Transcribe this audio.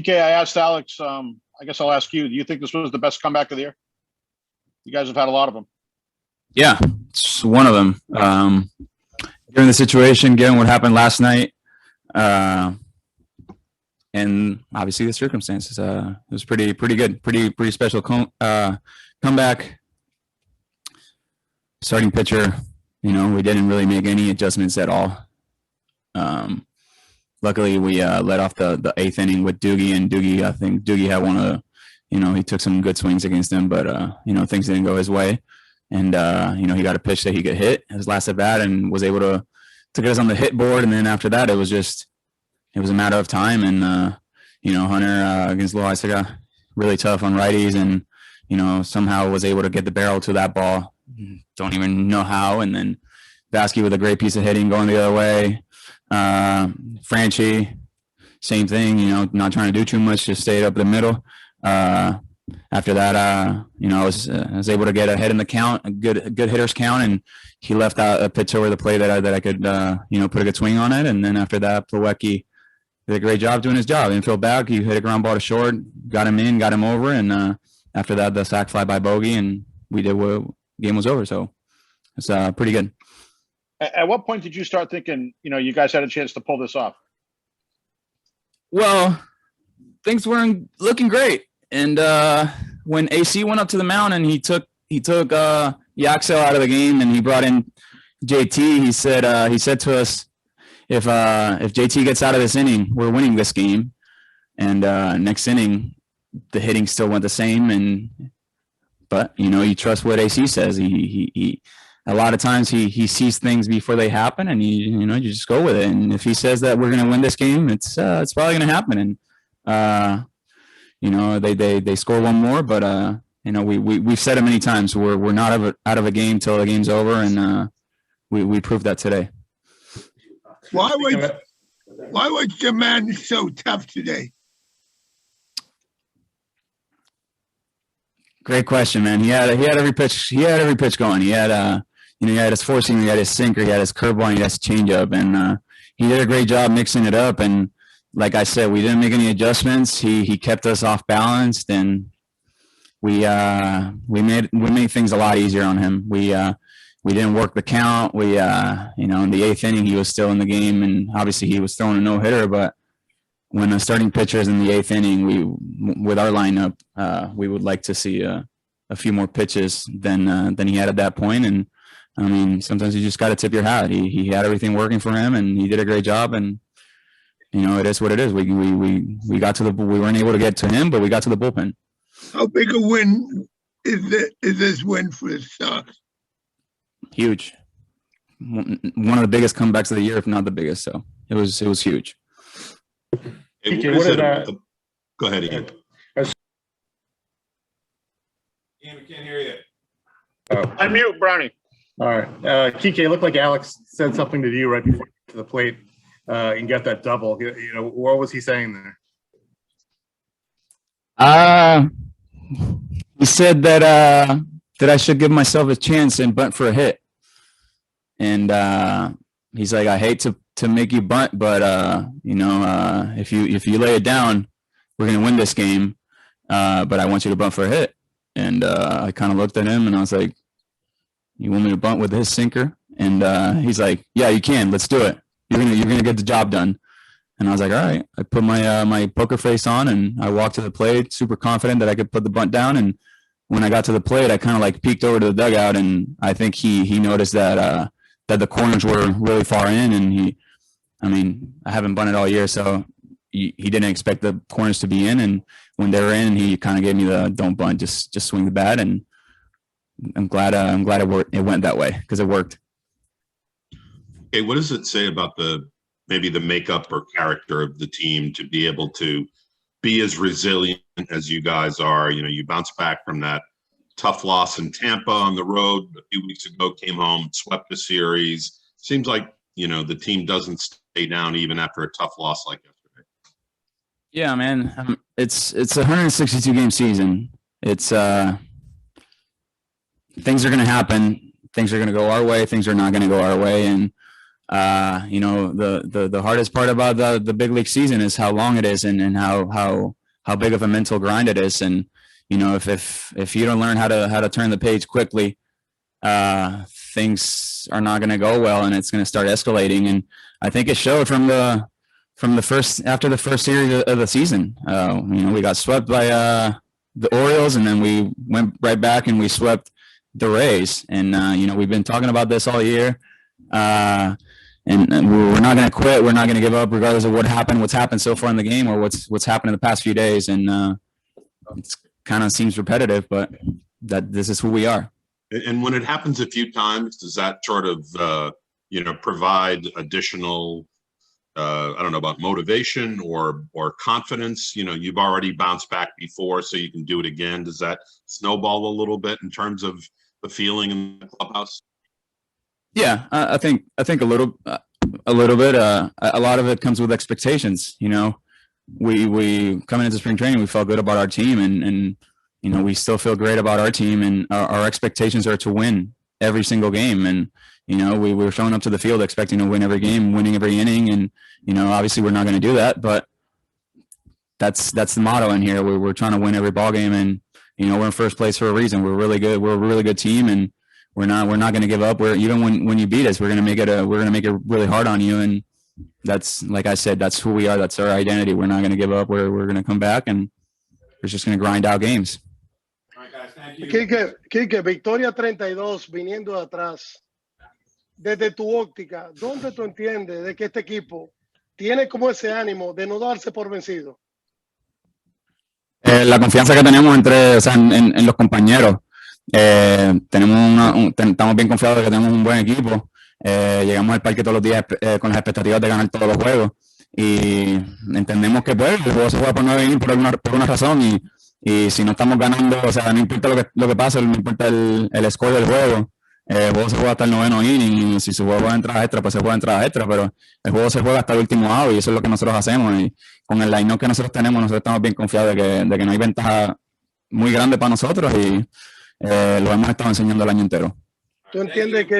Kiké, I asked Alex. I guess I'll ask you. Do you think this was the best comeback of the year? You guys have had a lot of them. Yeah, it's one of them. Given the situation, given what happened last night, and obviously the circumstances, it was pretty good, pretty special comeback. Starting pitcher, we didn't really make any adjustments at all. Luckily, we let off the eighth inning with Doogie, and I think Doogie had one of the, he took some good swings against him, but things didn't go his way. And he got a pitch that he could hit his last at bat and was able to get us on the hit board. And then after that, it was a matter of time. And Hunter against Loaizaga, really tough on righties, and somehow was able to get the barrel to that ball. Don't even know how. And then Vasquez with a great piece of hitting going the other way. Franchi, same thing. Not trying to do too much, just stayed up the middle. After that, I was able to get ahead in the count, a good hitter's count, and he left out a pitch over the plate that I could put a good swing on it. And then after that, Plawecki did a great job doing his job. Infield back, he hit a ground ball to short, got him in, got him over, and after that, the sac fly by bogey, and we did what game was over. So it's pretty good. At what point did you start thinking, you guys had a chance to pull this off? Well, things weren't looking great. And when AC went up to the mound and he took Yaxel out of the game and he brought in JT, he said to us, if JT gets out of this inning, we're winning this game. And next inning, the hitting still went the same. But you trust what AC says. He a lot of times he sees things before they happen, and you just go with it. And if he says that we're going to win this game, it's probably going to happen. And they score one more, but we've said it many times. We're not out of a game till the game's over, and we proved that today. Why was the man so tough today? Great question, man. He had every pitch. He had every pitch going. He had he had his four seamer, he had his sinker, he had his curveball, he had his changeup, and he did a great job mixing it up. And like I said, we didn't make any adjustments. He kept us off balanced, and we made things a lot easier on him. We didn't work the count. We in the eighth inning he was still in the game, and obviously he was throwing a no hitter. But when a starting pitcher is in the eighth inning, with our lineup, we would like to see a few more pitches than he had at that point. And I mean, sometimes you just got to tip your hat. He had everything working for him, and he did a great job. And it is what it is. We got to we weren't able to get to him, but we got to the bullpen. How big a win is this win for the Sox? Huge. One of the biggest comebacks of the year, if not the biggest. So it was huge. Hey, go ahead, Ian. Ian, we can't hear you. Unmute, Brownie. All right. Kiké, it looked like Alex said something to you right before you to the plate and got that double. What was he saying there? He said that I should give myself a chance and bunt for a hit. And he's like, I hate to make you bunt, but if you lay it down, we're gonna win this game. But I want you to bunt for a hit. And I kind of looked at him and I was like, you want me to bunt with his sinker? And he's like, yeah, you can. Let's do it. You're gonna get the job done. And I was like, all right. I put my poker face on and I walked to the plate, super confident that I could put the bunt down. And when I got to the plate, I kind of like peeked over to the dugout, and I think he noticed that the corners were really far in, and I haven't bunted all year, so he didn't expect the corners to be in. And when they were in, he kind of gave me the don't bunt, just swing the bat. And I'm glad it went that way because it worked. Okay, what does it say about maybe the makeup or character of the team to be able to be as resilient as you guys are? You bounced back from that tough loss in Tampa on the road a few weeks ago, came home, swept the series. Seems like, the team doesn't stay down even after a tough loss like yesterday. Yeah, man. It's a 162 game season. It's things are going to happen. Things are going to go our way. Things are not going to go our way. And You know, the hardest part about the big league season is how long it is and how big of a mental grind it is. And, you know, if you don't learn how to turn the page quickly, things are not going to go well, and it's going to start escalating. And I think it showed after the first series of the season. You know, we got swept by the Orioles, and then we went right back and we swept the Rays. And you know, we've been talking about this all year, and we're not going to quit. We're not going to give up, regardless of what's happened so far in the game, or what's happened in the past few days. And it's kind of seems repetitive, but this is who we are. And when it happens a few times, does that sort of, you know, provide additional, I don't know about motivation or confidence? You know, you've already bounced back before, so you can do it again. Does that snowball a little bit in terms of the feeling in the clubhouse? Yeah, I think a little bit. A lot of it comes with expectations. You know, we coming into spring training, we felt good about our team, and you know, we still feel great about our team, and our expectations are to win every single game. And, you know, we were showing up to the field expecting to win every game, winning every inning. And, you know, obviously we're not going to do that, but that's the motto in here. We're trying to win every ball game, and, you know, we're in first place for a reason. We're really good. We're a really good team, and we're not going to give up. Even when you beat us, we're going to make it really hard on you. And that's, like I said, that's who we are. That's our identity. We're not going to give up. We're going to come back, and we're just going to grind out games. Kiké, victoria 32 viniendo de atrás. Desde tu óptica, ¿dónde tú entiendes de que este equipo tiene como ese ánimo de no darse por vencido? La confianza que tenemos en los compañeros. Estamos bien confiados de que tenemos un buen equipo. Llegamos al parque todos los días con las expectativas de ganar todos los juegos. Y entendemos que pues, el juego se juega por 9 innings por una razón. Y si no estamos ganando, o sea, no importa lo que pase, no importa el score del juego. El juego se juega hasta el 9º inning, y si se juega entradas extra, pues se juega entradas extra, pero el juego se juega hasta el último out, y eso es lo que nosotros hacemos. Y con el line-up que nosotros tenemos, nosotros estamos bien confiados de que no hay ventaja muy grande para nosotros, y lo hemos estado enseñando el año entero. ¿Tú entiendes que